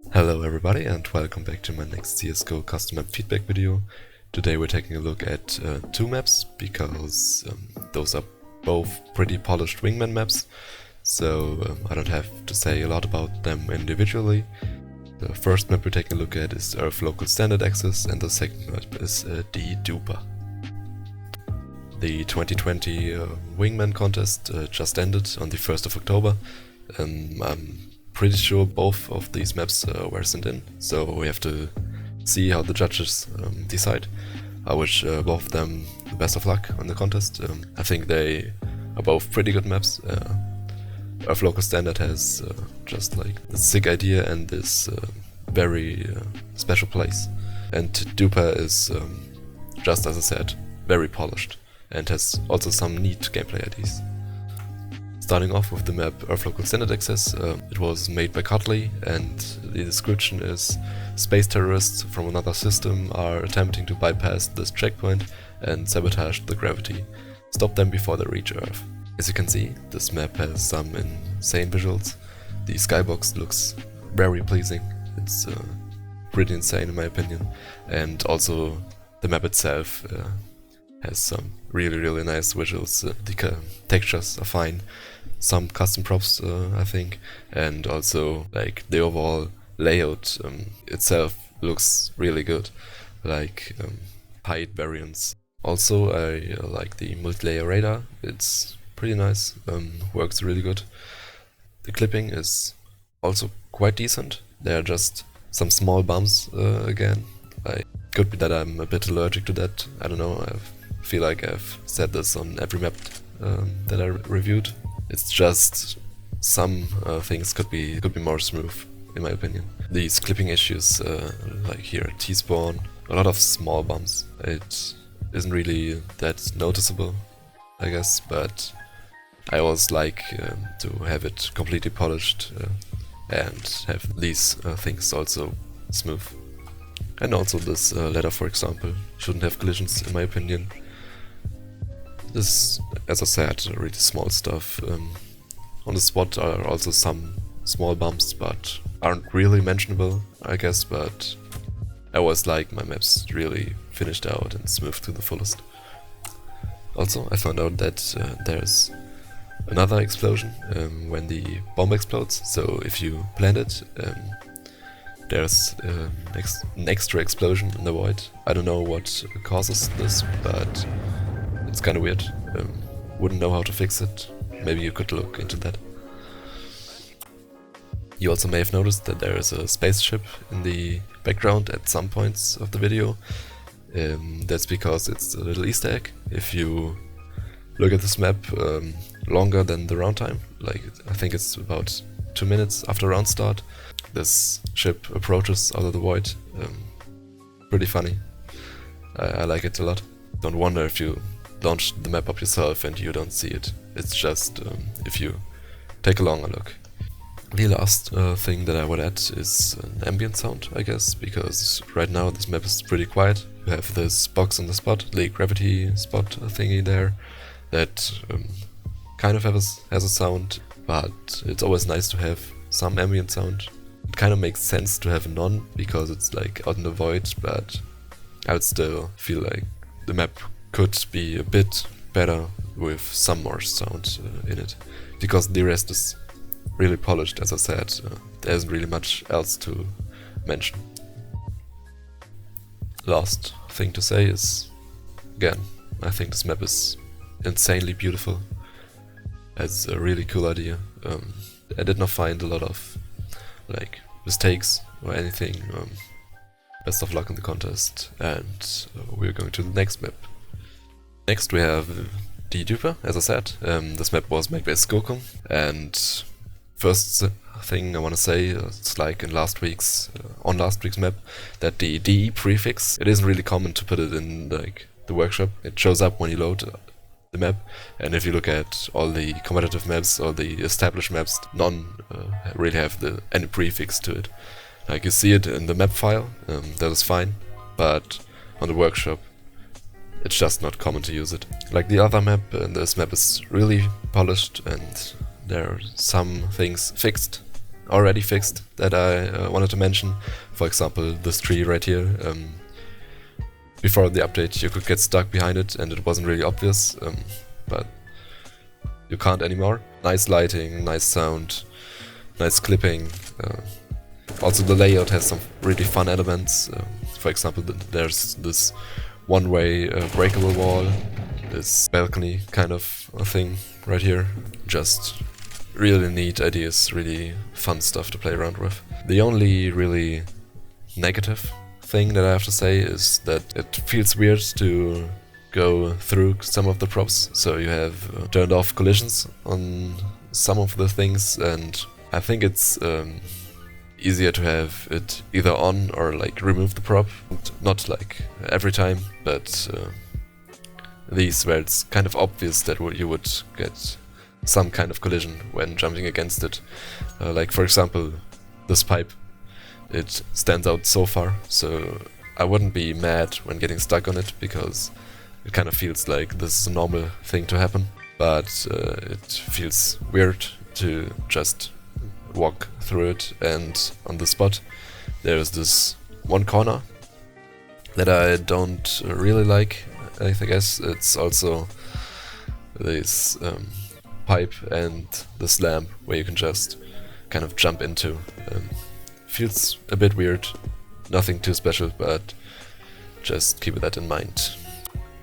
Hello everybody and welcome back to my next CSGO custom map feedback video. Today we're taking a look at two maps because those are both pretty polished Wingman maps, so I don't have to say a lot about them individually. The first map we're taking a look at is Earth Local Standard Access and the second map is the Dupa. The 2020 Wingman contest just ended on the 1st of October. I'm pretty sure both of these maps were sent in, so we have to see how the judges decide. I wish both of them the best of luck on the contest. I think they are both pretty good maps. Earth Local Standard has just like a sick idea and this very special place. And Dupa is, just as I said, very polished and has also some neat gameplay ideas. Starting off with the map Earth Local Standard Access, it was made by Cutley and the description is: space terrorists from another system are attempting to bypass this checkpoint and sabotage the gravity. Stop them before they reach Earth. As you can see, this map has some insane visuals. The skybox looks very pleasing, it's pretty insane in my opinion, and also the map itself has some really nice visuals. The textures are fine. Some custom props, I think, and also like the overall layout itself looks really good, like height variance. Also, I like the multi-layer radar. It's pretty nice, works really good. The clipping is also quite decent. There are just some small bumps again. Could be that I'm a bit allergic to that. I don't know. I feel like I've said this on every map that I reviewed. It's just some things could be more smooth, in my opinion. These clipping issues, like here at T-spawn, a lot of small bumps. It isn't really that noticeable, I guess, but I always like to have it completely polished and have these things also smooth. And also this ladder, for example, shouldn't have collisions, in my opinion. This, as I said, really small stuff. On the spot are also some small bumps, but aren't really mentionable, I guess, but I always like my maps really finished out and smooth to the fullest. Also, I found out that there's another explosion when the bomb explodes, so if you plant it, there's an extra explosion in the void. I don't know what causes this, but it's kinda weird. Wouldn't know how to fix it. Maybe you could look into that. You also may have noticed that there is a spaceship in the background at some points of the video. That's because it's a little Easter egg. If you look at this map longer than the round time, like I think it's about 2 minutes after round start, this ship approaches out of the void. Pretty funny. I like it a lot. Don't wonder if you launch the map up yourself and you don't see it. It's just if you take a longer look. The last thing that I would add is an ambient sound, I guess, because right now this map is pretty quiet. You have this box on the spot, the gravity spot thingy there, that kind of has a sound, but it's always nice to have some ambient sound. It kind of makes sense to have none, because it's like out in the void, but I would still feel like the map could be a bit better with some more sound in it, because the rest is really polished, as I said. There isn't really much else to mention. Last thing to say is, again, I think this map is insanely beautiful. It's a really cool idea. I did not find a lot of like mistakes or anything. Best of luck in the contest, and we're going to the next map. Next we have the Dupa, as I said. This map was made by Skokon, and first thing I want to say, it's like in last week's map, that the DE prefix, it isn't really common to put it in like the workshop. It shows up when you load the map, and if you look at all the competitive maps or the established maps, none really have any prefix to it. Like you see it in the map file, that is fine, but on the workshop it's just not common to use it. Like the other map, this map is really polished and there are some things fixed. already fixed that I wanted to mention. For example, this tree right here. Before the update you could get stuck behind it and it wasn't really obvious, but you can't anymore. Nice lighting, nice sound, nice clipping. Also the layout has some really fun elements. For example, there's this one-way breakable wall, this balcony kind of a thing right here. Just really neat ideas, really fun stuff to play around with. The only really negative thing that I have to say is that it feels weird to go through some of the props, so you have turned off collisions on some of the things, and I think it's easier to have it either on or like remove the prop. Not like every time, but these where it's kind of obvious that you would get some kind of collision when jumping against it. Like for example, this pipe. It stands out so far, so I wouldn't be mad when getting stuck on it, because it kind of feels like this is a normal thing to happen. But it feels weird to just walk through it, and on the spot there's this one corner that I don't really like. I guess it's also this pipe and this lamp where you can just kind of jump into. Feels a bit weird, nothing too special, but just keep that in mind.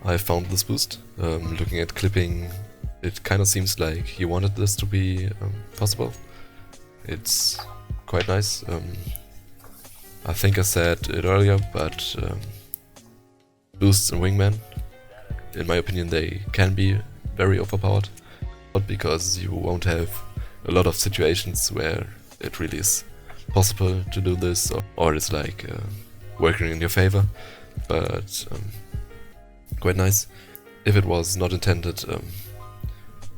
I found this boost. Looking at clipping, it kind of seems like you wanted this to be possible. It's quite nice. I think I said it earlier, but boosts in Wingman, in my opinion, they can be very overpowered, but because you won't have a lot of situations where it really is possible to do this, or it's like working in your favor, but quite nice. If it was not intended,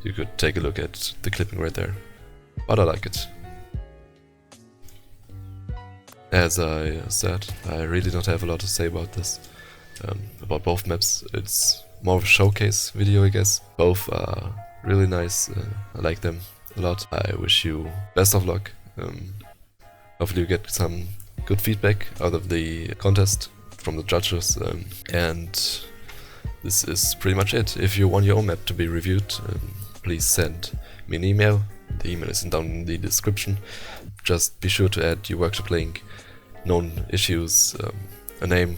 you could take a look at the clipping right there, but I like it. As I said, I really don't have a lot to say about this, about both maps. It's more of a showcase video, I guess. Both are really nice, I like them a lot. I wish you best of luck. Hopefully you get some good feedback out of the contest from the judges, and this is pretty much it. If you want your own map to be reviewed, please send me an email. The email is down in the description. Just be sure to add your workshop link, known issues, a name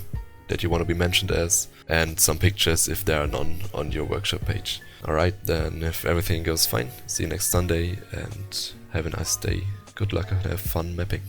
that you want to be mentioned as, and some pictures if there are none on your workshop page. Alright, then if everything goes fine, see you next Sunday and have a nice day. Good luck and have fun mapping.